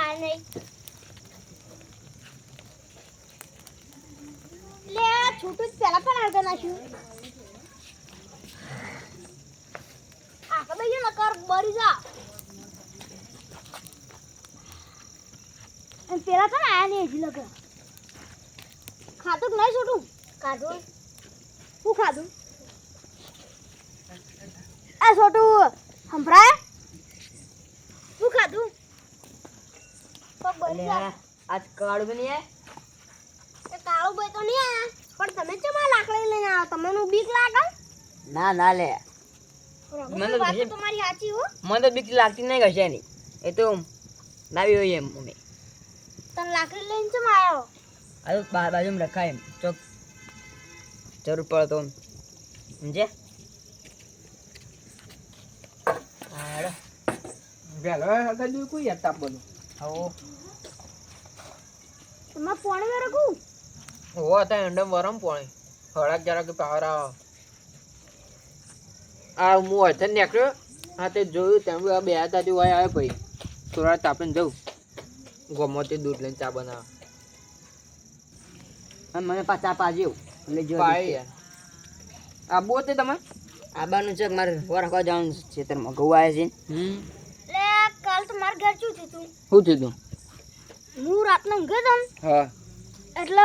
આ નહીં લે છોટું પેલા પણ આગળ નાખ્યું આ કદે ન કર બરી જા અને પેલા તો આયા નહીં હજી લગા ખાતું કે નહીં છોટું ખાધું શું ખાધું આ છોટું સંભળાય શું ખાધું તો બરી જા આજ કાળું બની હે એ કાળો ભાઈ તો નહીં આયા પણ તમે ચમા લાકડી લઈને આવો તમને બીક લાગે ના ના લે મને વાત તો તમારી સાચી હો મને તો બીક લાગતી નહીં કશે નહીં એ તો નાવી હોય એમ મમ્મી તને લાકડી લઈને ચમ આયો આ તો બાજુમાં રખાય એમ ચોક જરૂર પડે તો સમજે હાડો વેલો આગળ જોઈ કોઈ યાર તાપવાનું આવો તમે પાણી માં રાખું હો તા એંડમ વરમ પાણી હળાક જરા કે પાવર આ હું અચન નીકળ્યો હા તે જોયું તેમ આ બે હતા તે વાય આવે ભાઈ થોડા તાપીને જવું ગોમોથી દૂધ લઈને ચા બનાવ અને મને પાછા પાજ્યો એટલે જો પાય યાર આ બો તે તમે આબાનું છે મારે વરખવા જવાનું છે ખેતરમાં ઘઉં આવે છે લે કાલ તો માર ઘર ચૂ થયું શું થયું હું રાતના ઊંઘ્યો તો ને, હા એટલે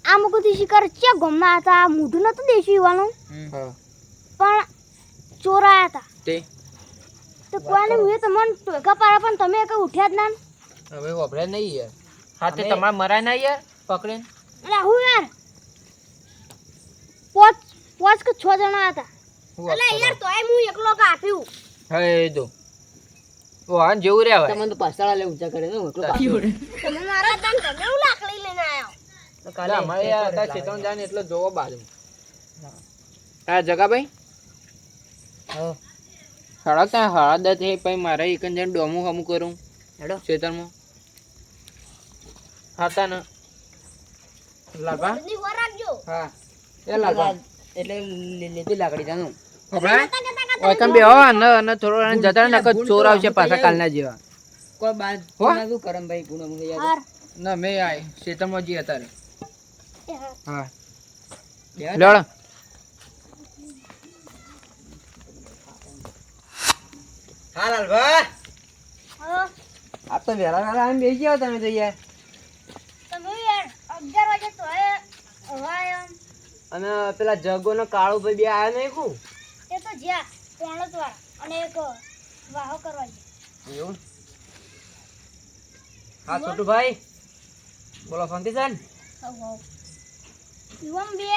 આ મુકુથી શિકાર ચે ગમના હતા મૂઢું નતું દેશી વાનું હા પણ ચોર આયા હતા તે તો કોઈને હું તમને ટોકા પાડ્યા પણ તમે કઈ ઉઠ્યા જ ના હવે વપરાય નહીં યાર હા તે તમારે મરાય ના યાર પકડીને એટલે હું યાર પોચ કે 6 જણા હતા એટલે યાર તોય હું એકલો કાપ્યું હા એ તો વાહન જેવું રે હવે તમને તો પાછળ લે ઊંચા કરે ને એટલો તમે મારા તન તમે હું લાકડી લઈને આયો કાલે અમારે યાર અત્યારે ખેતરમાં જાય ને એટલે જોવો બાજુ હા જગાભાઈ હા હળકતા હળદ થઈ પછી મારે એક જણ ડોમું હમું કરું હેડો ખેતરમાં હતા ને લાગા જલ્દી વાર રાખજો હા એ લાગા એટલે લીધી લાકડી જાનું ખબર ઓકમ બે હો ને થોડો જતા ને નકર ચોર આવશે પાછા કાલના જેવા કોઈ બાદ હો? શું કરમ ભાઈ પૂનમ મને યાદ હાર ના મેં આય ખેતરમાં જી હતા એ હાર. હા બેહો લડ હા લાલભા હા આ તો વેલા વેલા આમ બેસી જાવ તમે તો યાર તમે યાર 11 વાગે તો હવાય અને પેલા જગોનો કાળો ભાઈ બે આયા નહીં કુ એ તો જ્યાં ત્રણ જ વાર અને એક વાહો કરવા ગયા એવું હા છોટુ ભાઈ બોલો શાંતિ છે ને યુવમ બે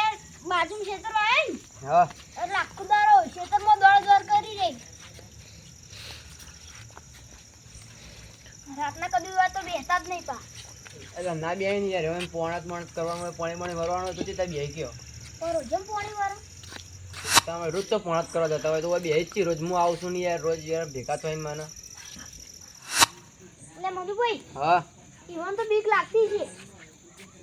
બાજુ ખેતર આવે ને હા એટલે આખું દારો ખેતરમાં દોડ કરી રહી રાતના કદી વાર તો બેસતા જ નહીં પા એટલે ના બે ને યાર હવે પોણાત મોણત કરવામાં પાણી પાણી ભરવાનું હતું તે બે ગયો રોજમ પાણી વાળો તમે રોજ તો પોણાત કરવા જતા હોય તો બે જ છે રોજ હું આવું છું ને યાર રોજ યાર ભેગા થાય મને એટલે મધુભાઈ હા ઈવન તો બીક લાગતી છે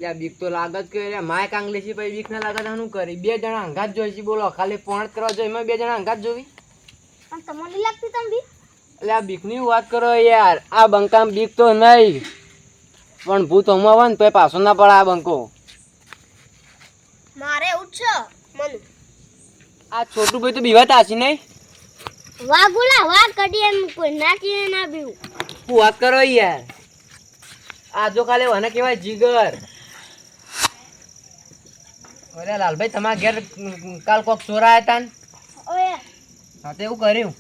યાર બીક તો લાગ જ કે માય કાંગલી છે પછી બીક ના લાગે તો શું કરી બે જણા અંગાત જોઈ છે બોલો ખાલી પોણાત કરવા જોઈએ એમાં બે જણા અંગાત જોવી પણ તમને નહીં લાગતી તમે બીક એટલે આ બીકની વાત કરો યાર આ બંકામ બીક તો નહીં પણ ભૂત હમવા ને તો પાછો ના પડે આ બંકો મારે એવું જ છે મનુ આ છોટું ભાઈ તો બીવાતા હશે નહીં વાઘુલા વાઘ કડી એમ કોઈ નાચીને ના બીવું શું વાત કરો યાર આ જો ખાલી મને કહેવાય જીગર અરે લાલભાઈ તમારા ઘેર કાલ કોક ચોરાયા હતા ને ઓય હા તો એવું કર્યું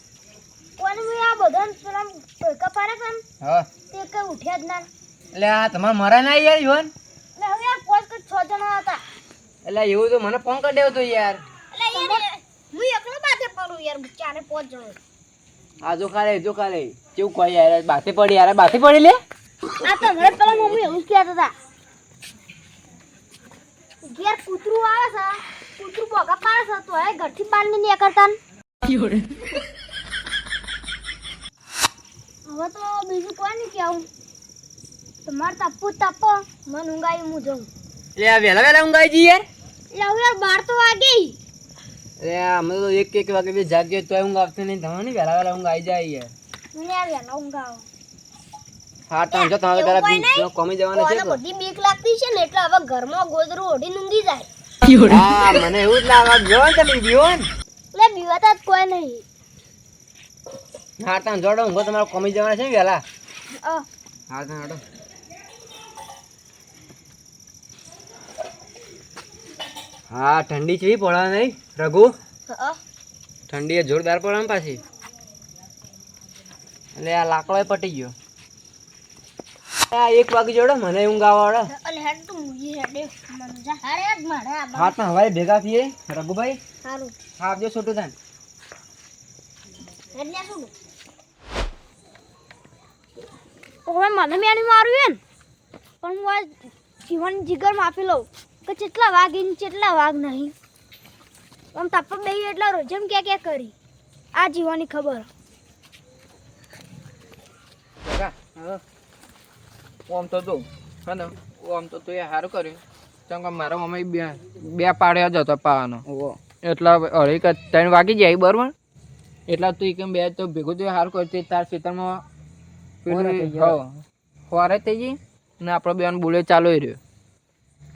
કોને હું આ બધાને પેલા ટોકા પાડ્યા હતા હા તે કઈ ઉઠ્યા જ ના એટલે આ તમારે મરા ના યાર યુવાન એટલે હવે આ પોચ કે 6 જણા હતા એટલે એવું તો મને ફોન કરી દેવો તો યાર એટલે યાર હું એકલો બાથે પડું યાર ચારે 5 જણા આ જો ખાલે કેવું કહી યાર બાથી પડી યાર બાથી પડી લે આ તો હમણાં પેલા મમ્મી એવું જ કહેતા હતા ઘેર કૂતરું આવે છે કૂતરું બોગા પાડે છે તો એ ઘરથી બહાર નહીં નીકળતા ને. હવે તો બીજું કોઈ નહીં કેવું તમારે તાપો મને ઊંઘાઈ હું જઉં એટલે આ વહેલા ઊંઘાઈ જઈએ યાર એટલે હવે યાર 12 તો વાગે અરે અમે તો એક વાગે બી જાગ્યો તોય ઊંઘ આવતી નહીં તમને વહેલા ઊંઘ આવી જાય યાર મને આ વહેલા ઊંઘ આવે હા તો જો તમારે એવું કોઈ તારા નહીં. કોમી જવાના છે કોને બધી બીક લાગતી છે ને એટલે હવે ઘરમાં ગોદરું ઓઢીને ઊંઘી જાય. હા મને એવું જ લાગે જો ને તમે બીઓ ને એટલે બીવાતા જ કોઈ નહીં. હા તો જોડો ઊંઘો તમારે કોમી જવાના છે ને વેલા અ, હા તો હાડો હા ઠંડી છે પડવા નહીં રઘુ અ, ઠંડી એ જોરદાર પડે ને પાછી એટલે આ લાકડો પટી ગયો આ 1 વાગી જોડો મને ઊંઘ આવવાડો અલે હેડ તું ઊંઘી હેડે. મને જા. હારે હેડ મારે આ બાજુ. હા તો હવારે ભેગા થઈએ રઘુભાઈ હારું. હા આપજો છોટું થાય હેડ લે શું? ઓવે મને મેની માર્યું હે ને પણ હું આ જીવન જીગર માપી લઉં કે કેટલા વાગ ઇન કેટલા વાગ નહીં. આમ તાપ બે એટલા રોજમ કે કરી આ જીવાની ખબર. ઓમ તો જો હા ને ઓમ તો તું એ સારું કર્યું કેમ કે મારા મમ્મી બે પાડ્યા જ હતો પાવાનો એટલા 2:30 વાગી જાય બરોબર એટલા તું કેમ બે તો ભેગું તો સારું કર્યું તે તાર ખેતરમાં ફોરે થઈ ગઈ ને આપણો બેન બોલે ચાલુ રહ્યો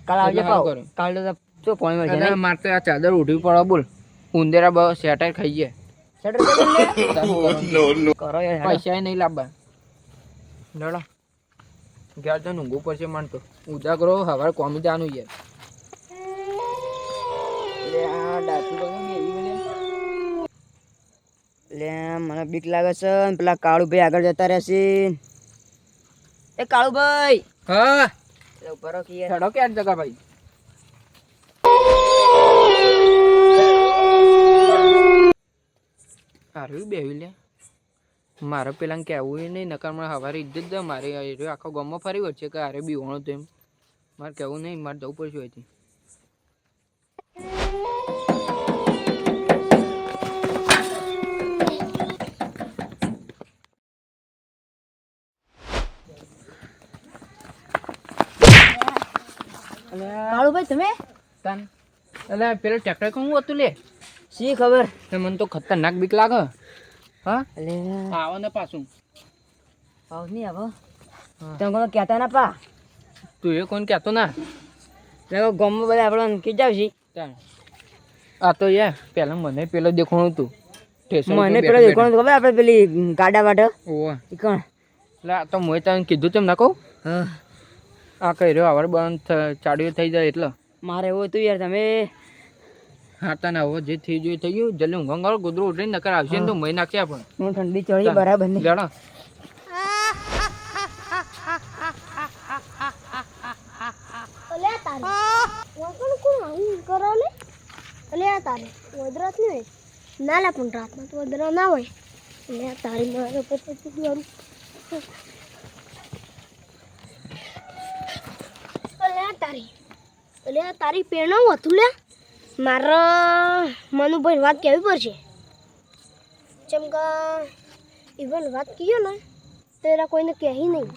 કાલ આવજે એટલે પાવ સારું કર્યું. કાલ તો શું પોણી માં એટલે મારે તો આ ચાદર ઉઠવી પડે બોલ ઉંદેરા બસ સેટર ખાઈ જાય શટર કરી કરો યાર પૈસા નહીં લાવવા લડો ઘેર તો ઊંઘવું પડશે માનતો ઉજાગરો હવાર કોમી જવાનું યાર લે મને બીક લાગે છે ને પેલા કાળુભાઈ આગળ જતા રહેશે એ કાળુભાઈ હા ઉપર રહો કે યાર. ચડો ક્યાં જગા ભાઈ હારું બેહી લે મારે પેલા કહેવું નહીં નકર મને હવારે ઇજ્જત દે મારે આખો ગામમાં ફરી વળશે કે હારે બી હોણો તો એમ મારે કહેવું નહીં મારે જવું પડશે અહીંથી કાળુભાઈ તમે તાન એટલે પેલો ટ્રેક્ટર કોણ હતું લે શી ખબર તે મને તો ખતરનાક બીક લાગે હા અલે આવો ને પાછું પાઉસ નહીં આવો હા. તમે કોઈ કહેતા ના પા તું એ કોણ કહેતો ના એટલે ગામમાં બધા આપણે કીધું જાવ છે તાન આ તો યાર પહેલાં મને પેલો દેખાણું હતું મને પેલો દેખાણું ખબર આપણે પેલી ગાડા વાટો ઓવા ઈ કોણ એટલે આ તો મેં તને કીધું તેમ ના કહું હા આ કઈ રહ્યો આવાર બંધ ચાડ્યું થઈ જાય એટલે મારે એવું હતું યાર તમે હા તને હવે જે થઈ ગયું થઈ ગયું જલ્દી ઊંઘ ગાળો ગોદરું ઉઠીને નકર આવશે ને તો મહી નાખશે આપણે હું ઠંડી ચડી બરાબર નહીં લેડો અલે આ તારે વાકણ કોણ આવું કરો લે. અલે આ તારે વદરાત નહીં હોય ના લે પણ રાતમાં તો વદરા ના હોય. અલે આ તારી મારે પછી મારું અલે આ તારી પેણો હતું લે મારા મનુભાઈ વાત કહેવી પડશે જેમ કે ઇવન વાત કહીએ ને તો એરા કોઈને કહી નહીં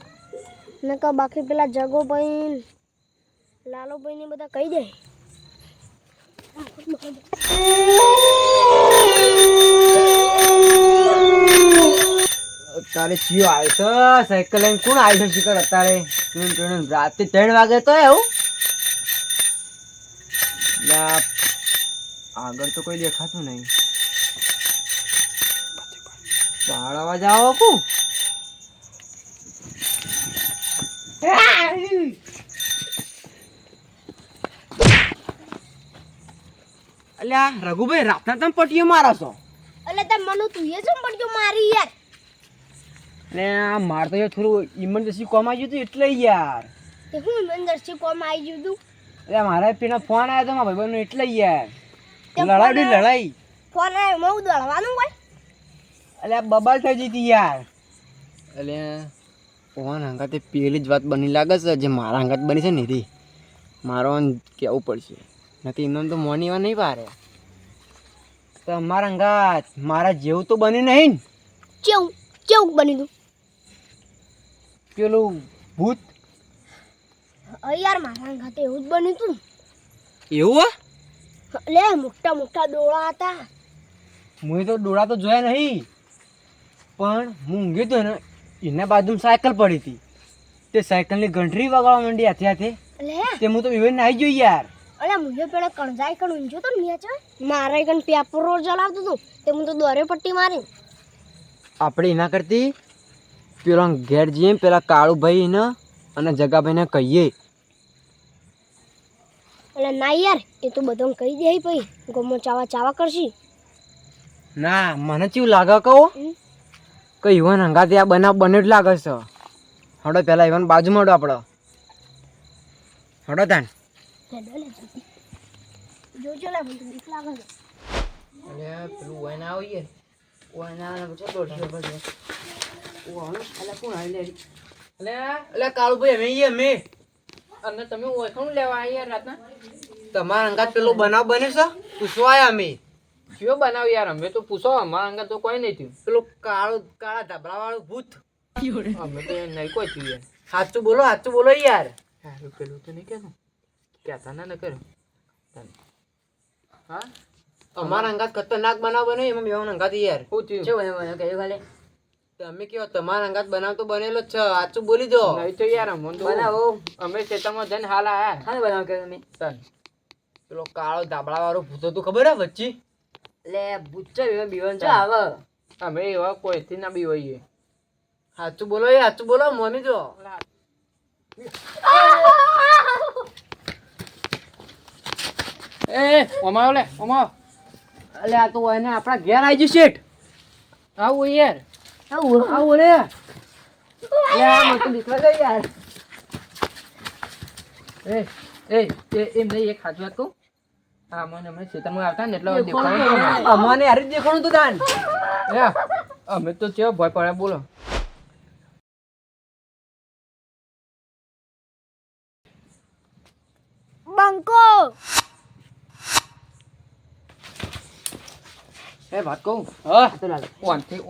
ને કે બાકી પેલા જગોભાઈ લાલોભાઈ ને બધા કહી દે. તારે ચિયો આવ્યો છે સાયકલ લઈને કોણ આવ્યું છે શિખર અત્યારે રાતે 3 વાગે તો એવું લા આગળ તો કોઈ દેખાતું નહીં બાળવા જાઓ કુ અલ્યા રઘુભાઈ રાતના તમે પટીઓ મારો છો એટલે તે મનુ તું એ શું પડ્યો મારી યાર ને આ માર તો યાર થોડું ઇમરજન્સી કોમ આવી ગયું હતું એટલે યાર તે હું મંદરથી કોમ આવી ગયું તું એટલે મારા પેલા ફોન આવ્યો તો મારા ભાઈબંધનો એટલે યાર તે લડાઈ ફોન આવ્યો મઉ દળવાનું હોય એટલે બબાલ થઈ જતી યાર એટલે ફોન હંગાતે પેલી જ વાત બની લાગે છે જે મારા હંગાત બની છે ને રી મારો કહેવું પડશે નથી એમને તો મોનીવા નહીં પારે તો અમારા અંગાત મારા જેવું તો બન્યું નહીં ને. કેવું કેવું બની તું પેલું ભૂત યાર મારા ઘાતે એવું જ બન્યું તું એવું લે મોટા મોટા ડોળા હતા મુએ તો ડોળા તો જોયા નહીં પણ હું ઊંઘ્યો તો ને એના બાજુમાં સાયકલ પડી હતી તે સાયકલની ઘંટરી વગાડવા માંડી હાથે હાથે એટલે તે હું તો ઇવન નાઈ જોઈ યાર. અલે મુજે પેલા કણજાઈ કણ ઊંઝો તો ને છે મારા કણ પેપર રોડ ચલાવતું હતું તે હું તો દોરે પટ્ટી મારી. આપણે એના કરતી પેલા ઘેર જઈએ પેલા કાળુભાઈ ને અને જગાભાઈને કહીએ. એટલે ના યાર એ તો બધાને કહી દે પછી ગમો ચાવા ચાવા કરશી. ના મને કેવું લાગે કહો કે ઈવન હંગાતે આ બનાવ બન્યો જ લાગે છે. હડો પેલા ઈવન બાજુમાં હડો આપણો હડો તાન. જોજો લે મને બીક લાગે છે. અરે પેલું વાઈન આવીએ વાઈન આવે પછી દોઢસો પછી અલે કોણ આવી લે અલે કાળુભાઈ અમે ઈએ અમે અને તમે ઓળખાણ લેવા આવી યાર રાતના તમારા અંગાત પેલો બનાવ બને છે પૂછવા આયા અમે. કયો બનાવ યાર અમે તો પૂછો અમારા અંગા તો કોઈ નહીં થયું પેલો કાળા ધાબળા વાળું ભૂત. અમે તો નહીં કોઈ થયું યાર સાચું બોલો યાર. હારું પેલું તો નહીં કહેતું કહેતા ના ન કરો હા અમારા અંગાત ખતરનાક બનાવ બને એમાં બેવાનું અંગાત યાર. શું થયું તમે કેવો તમારા અંગાત બનાવ તો બનેલો જ છે સાચું બોલી દો. નહીં તો યાર અમને તો અમે ખેતરમાં જઈને હાલ આયા હા બનાવ કર્યો તમે પેલો કાળો ધાબળા વાળો ભૂત હતું ખબર હે વચ્ચે લે બુચ્ચા બીવન છે આવે અમે એવા કોઈથી ના બી હોઈએ સાચું બોલો મોની જો. એ ઓમાવ લે ઓમાવ અલે આ તો એને આપણા ઘેર આવી જશે શેઠ. આવું યાર આવું લે યાર મને તો દીકરા ગઈ યાર. એમ નહીં એક સાચું વાત કહું હા મને અમે ખેતરમાં આવતા ને એટલે દેખાડું અમાને હારે જ દેખાણું તું તાન. અમે તો ચેવો ભય પડે બોલો બંકો એ વાત કહું હા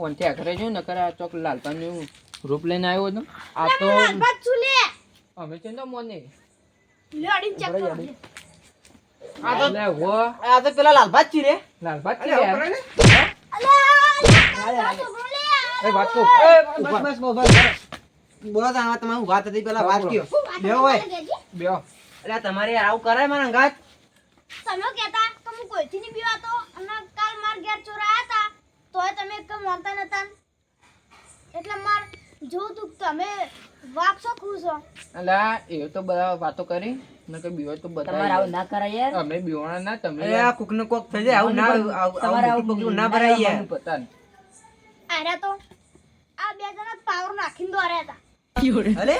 ઓનથી આખરે જો ને કરે ચોક લાલપાન નું રૂપ લઈને આવ્યો હતો આ તો બસ છું લે અમે છે ને મોને લેડીન ચેક કરો આ તો પેલા લાલભાત છી રે. લાલપાન છે યાર એ વાત કહું બસ બોલો તાન તમારું વાત હતી પેલા વાત કયો બેહો હોય બેહો એટલે તમારે આવું કરાય મારા અંગાત. તમે કહેતા કે હું કોઈથી નહીં બીવાતો અને કાલ માર ઘેર ચોરાયા હતા તોય તમે એક માનતા નતા એટલે માર જોઉં તું તમે વાક છો ખુશ છો. અલા એ તો બધા વાતો કરી ને કે બીવો તો બધા તમારે આવું ના કરાય યાર અમે બીવાણા ના તમે અરે આ કોક ને કોક થઈ જાય આવું ના આવું પગલું ના ભરાય યાર. પતા આરે તો આ બે જણા પાવર નાખીને દોર્યા હતા. અરે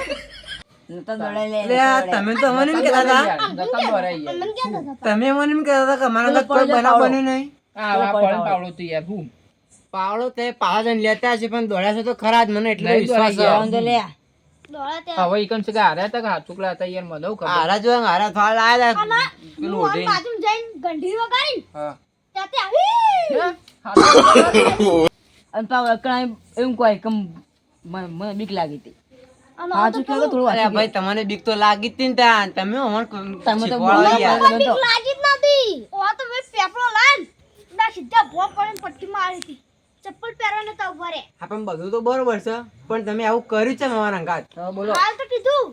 અલે આ તમે તો મને એમ કહેતા હતા નતા દોરાય યાર મને કહેતા હતા તમે મને એમ કહેતા હતા કે મારા અંગાત કોઈ બનાવ બન્યો નહીં. આ પડે પાવડો તો યાર હું પાવડો તે પાછા જઈને લેતા હશે પણ દોડ્યા છે તો ખરા જ મને એટલે વિશ્વાસ છે. દોડ્યા તે હવે ઈકન છે કે હાર્યા હતા કે હાચુકલા હતા યાર મને ખબર હારા જો હારા થાળ આયા અને પેલું હું ઓઢી. બાજુ જઈને ગંઢી વગાડી હા ત્યાંથી આવી અને પાવ અકળાય એમ કોઈ કમ મને બીક લાગી હતી અને સાચું કહો થોડું અરે ભાઈ તમને બીક તો લાગી જ હતી ને તાન. તમે અમને તમે તો શીખવાડો યાર. મને બીક લાગી જ નથી ઓ તો મેં પેપરો લાન ના સીધા ભોપ કરીને પટ્ટી મારી હતી ચપ્પલ પહેરવાને તો ઉભા રે હા પણ બધું તો બરોબર છે પણ તમે આવું કર્યું છે મારા અંગાત. હા બોલો હાલ તો કીધું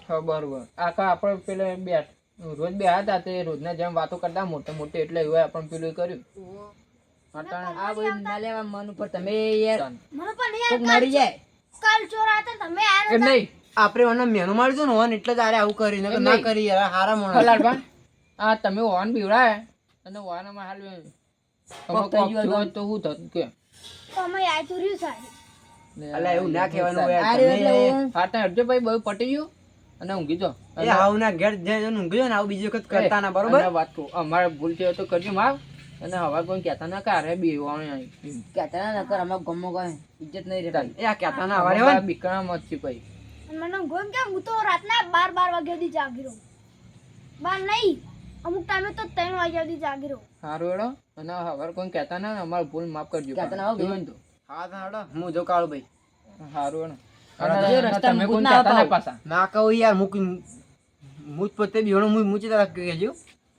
હા બરોબર આ તો આપણે પેલે બેઠ રોજ બે હતા તે રોજના જેમ વાતો કરતા મોટે મોટે એટલે એવું આપણે પેલું કર્યું અટાણે આ બધું ના લેવા મન ઉપર તમે યાર મને પણ કોક યાર મરી જાય કાલ ચોરા હતા તમે એમ આયા નહીં આપણે ઓને મેનુ મારજો ને ઓન એટલે જ આરે આવું કરી નકર ના કરી યાર હારા મોણા. ખલાડબા આ તમે ઓન બીવડાય અને ઓનમાં હાલ કોક થઈ ગયું હોય તો હું થતું કે તમે આય તો રહ્યું સાહેબ અલા એવું ના કહેવાનું આ યાર રહ્યું એટલે તમે. હું હા ત્યાં હટજો ભાઈ બહુ પટી ગયું અને ઊંઘી જો એ હાવ ના ઘેર જઈને ઊંઘ્યો ને આવું બીજી વખત કરતા ના બરોબર. અને વાત કહું અમારે ભૂલ છે તો કરજો માફ અને હવા કોઈ કહેતા ના કે અરે બીવાનું કહેતા ના નકર અમારા ગામમાં કોઈ ઇજ્જત નહીં રહેતી એ આ કહેતા ના વારે હોય ને. બીકણા મત છે ભાઈ મને ગોમ કે હું તો રાતના 12 વાગ્યા સુધી જાગી રહું 12 નહીં અમુક ટાઈમે તો 3 વાગ્યા સુધી જાગી રહું સારું એડો અને હવાર કોઈ કહેતા ના અમારે ભૂલ માફ કરજો કહેતા ના હો જોયું ને તો હા તો હાલો હું જો કાળુભાઈ. સારું એડો જો અને રસ્તામાં તમે ભૂત કોઈ ના કહેતા ના અપાવો. પાછા ના કહું યાર મુજ પોતે બીવણો મુજ તરફ કહેજો.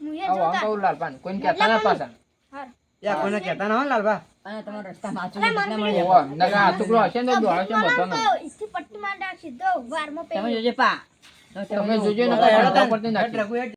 હું એ આવો આમ જોતા કહું લાલપાન કોઈ કહેતા ના પાછા હાર યા કોઈને કહેતા ના હો લાલભા. અને તમારો રસ્તા માચું અરે ના મને મળે. ઓવા નકા આ છોકરો હશે ને તો દોડે છે બધાને. ઇસ્થી પટ્ટી માં નાખ સીધો વારમાં તમે પેલી જોજે પા. તમે જોજો ને હેડો તાન. પડતી નાખી. હેડ રઘુ હેડ.